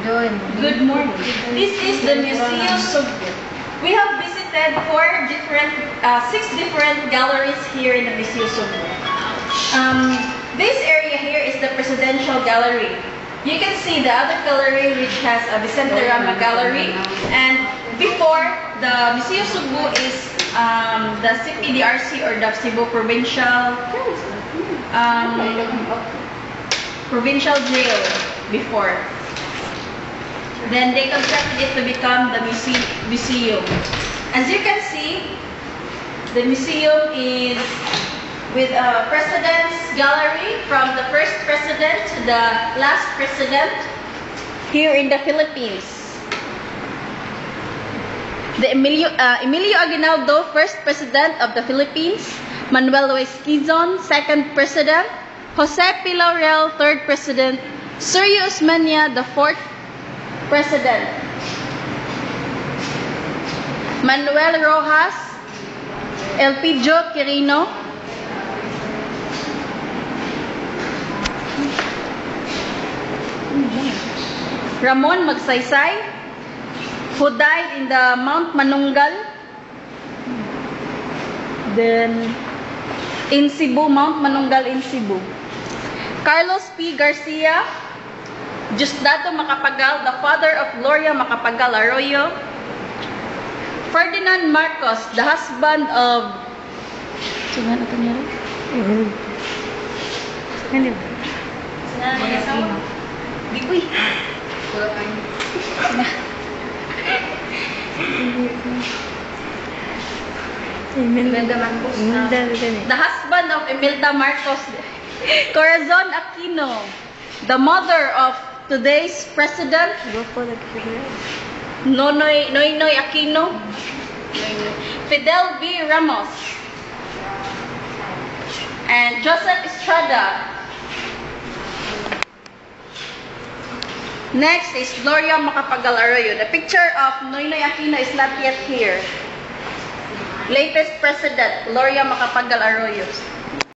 Good morning. This is the Museum Sugbo. We have visited six different galleries here in the Museum Sugbo. This area here is the Presidential Gallery. You can see the other gallery which has a Vicente Rama Gallery, and before the Museum Sugbo is the CPDRC or the Cebu Provincial Jail before. Then they constructed it to become the museum. As you can see, the museum is with a president's gallery from the first president to the last president here in the Philippines. The Emilio Aguinaldo, first president of the Philippines. Manuel Luis Quezon, second president. Jose P. Laurel, third president. Sergio Osmeña, the fourth president. Manuel Rojas, Elpidio Quirino, Ramon Magsaysay, who died in the Mount Manunggal, then in Cebu, Mount Manunggal in Cebu. Carlos P. Garcia, Diosdado Macapagal, the father of Gloria Macapagal Arroyo. Ferdinand Marcos, the husband of the husband of Imelda Marcos. Corazon Aquino, the mother of today's president, Noynoy Aquino. Fidel V. Ramos and Joseph Estrada. Next is Gloria Macapagal Arroyo. The picture of Noynoy Aquino is not yet here. Latest president, Gloria Macapagal Arroyo.